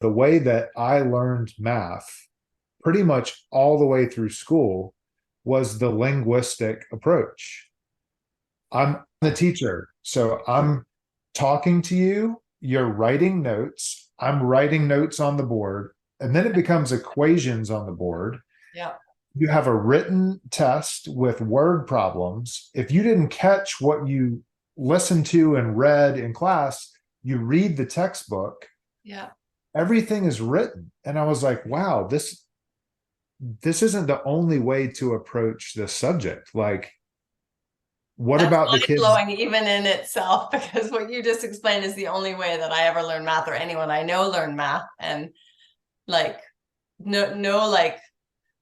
the way that I learned math pretty much all the way through school was the linguistic approach. I'm the teacher, so I'm talking to you, you're writing notes, I'm writing notes on the board, and then it becomes equations on the board. Yeah. You have a written test with word problems. If you didn't catch what you listened to and read in class, you read the textbook. Yeah. Everything is written. And I was like, wow, this isn't the only way to approach this subject. Like, what That's about the mind kids? blowing even in itself, because what you just explained is the only way that I ever learned math, or anyone I know learned math. And like, no, like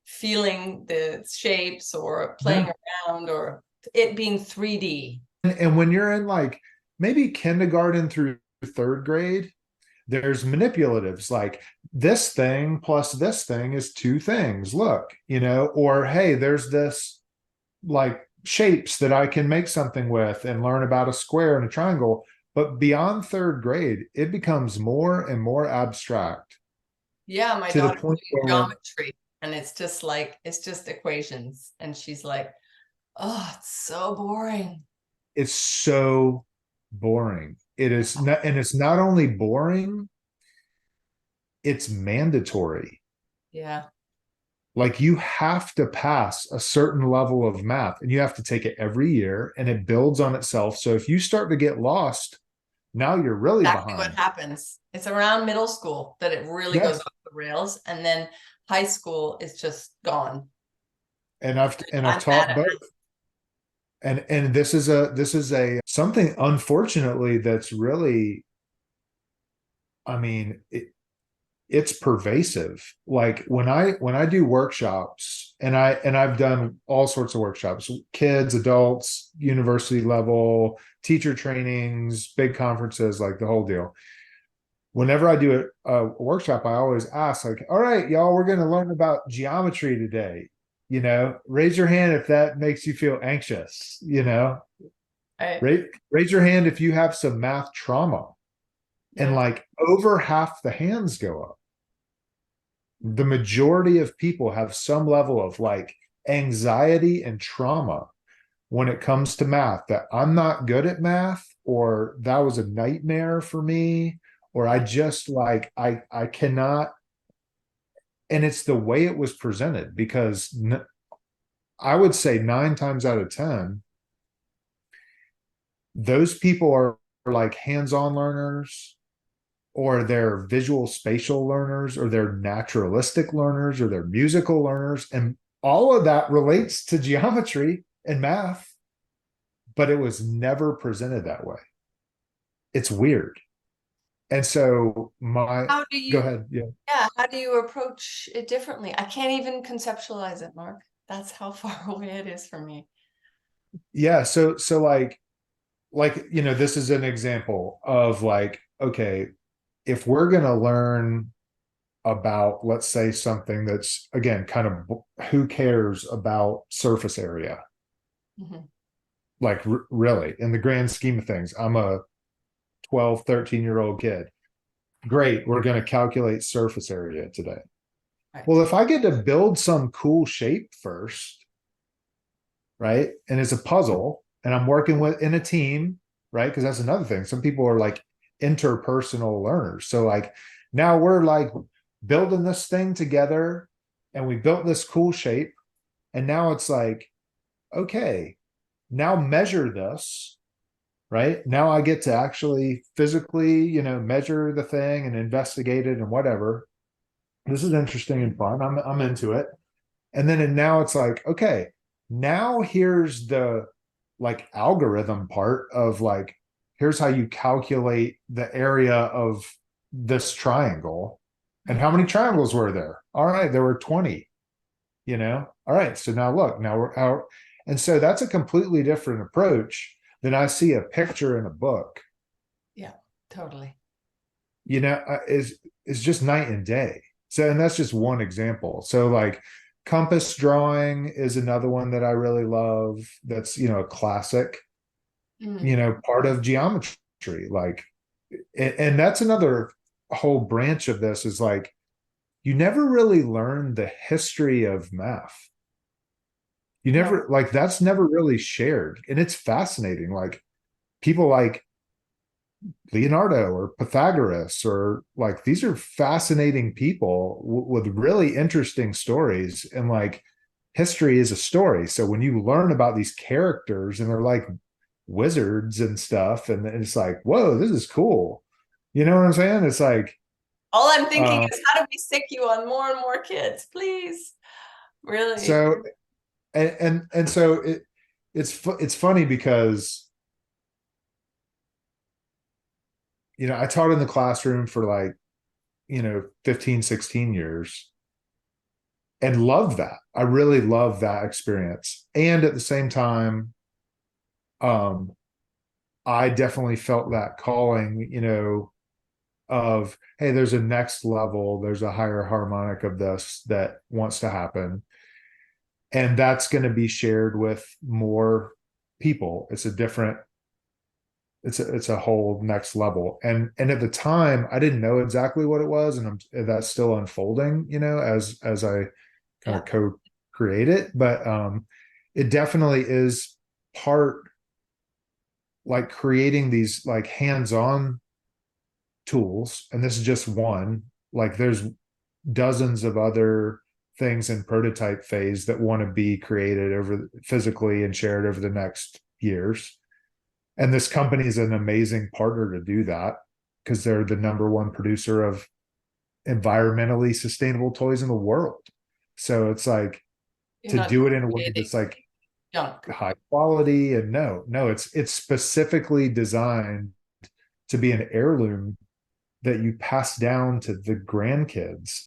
feeling the shapes or playing No. around or it being 3D. And when you're in like maybe kindergarten through third grade, there's manipulatives like this thing plus this thing is two things. Look, or hey, there's this like shapes that I can make something with and learn about a square and a triangle. But beyond third grade, it becomes more and more abstract Yeah, my to the daughter's point doing where geometry, and it's just equations. And she's like, oh, it's so boring. it's so boring. It is not, and it's not only boring, it's mandatory. Yeah. Like you have to pass a certain level of math and you have to take it every year and it builds on itself. So if you start to get lost, now you're really Exactly what behind. happens. It's around middle school that it really goes Yeah. off the rails, and then high school is just gone. And I've I'm bad taught at both. And this is a something unfortunately that's really, I mean, it's pervasive. Like when I do workshops, and I've done all sorts of workshops, kids, adults, university level, teacher trainings, big conferences, like the whole deal. Whenever I do a workshop, I always ask, like, all right, y'all, we're going to learn about geometry today. Raise your hand if that makes you feel anxious. it. Raise your hand if you have some math trauma. And Yeah. like over half the hands go up. The majority of people have some level of like anxiety and trauma when it comes to math, that I'm not good at math, or that was a nightmare for me, or I just like I cannot. And it's the way it was presented, because I would say 9 times out of 10 those people are like hands-on learners, or they're visual spatial learners, or they're naturalistic learners, or they're musical learners. And all of that relates to geometry and math, but it was never presented that way. It's weird. And so How do go you, ahead. Yeah. yeah, how do you approach it differently? I can't even conceptualize it, Mark. That's how far away it is from me. Yeah. So like, this is an example of like, okay, if we're going to learn about, let's say, something that's again kind of who cares about surface area, Mhm. like really in the grand scheme of things, I'm a 12, 13-year-old kid. Great, we're going to calculate surface area today. Right. Well, if I get to build some cool shape first, right, and it's a puzzle and I'm working with in a team, right, because that's another thing, some people are like interpersonal learners. So like now we're like building this thing together and we built this cool shape, and now it's like, okay, now measure this. Right now I get to actually physically, measure the thing and investigate it and whatever. This is interesting and fun. I'm into it. And now it's like, okay, now here's the like algorithm part of like, here's how you calculate the area of this triangle. And Right. how many triangles were there? All right, there were 20, All right, so now look, now we're out. And so that's a completely different approach than I see a picture in a book. Yeah, totally. Is just night and day. So, and that's just one example. So like compass drawing is another one that I really love. That's, a classic, Mm. part of geometry. Like, and that's another whole branch of this is like, you never really learn the history of math. You No. never, like, that's never really shared. And it's fascinating. Like, people like Leonardo or Pythagoras, or like, these are fascinating people with really interesting stories. And like, history is a story. So when you learn about these characters and they're like wizards and stuff, and it's like, whoa, this is cool. You know what I'm saying? It's like, All I'm thinking um, is, how do we sick you on more and more kids, please? Really? so and so it's funny because, I taught in the classroom for like, 15, 16 years, and love that. I really love that experience. And at the same time, um, I definitely felt that calling, of, hey, there's a next level, there's a higher harmonic of this that wants to happen. And that's going to be shared with more people. It's a whole next level. And at the time, I didn't know exactly what it was, and that's still unfolding, as I kind Yeah. of co-create it. But it definitely is part, like, creating these like hands-on tools, and this is just one. Like, there's dozens of other things in prototype phase that want to be created over physically and shared over the next years. And this company is an amazing partner to do that, because they're the number one producer of environmentally sustainable toys in the world. So it's like, You're to not do it in a way creating that's like junk. high quality, and no, it's specifically designed to be an heirloom that you pass down to the grandkids.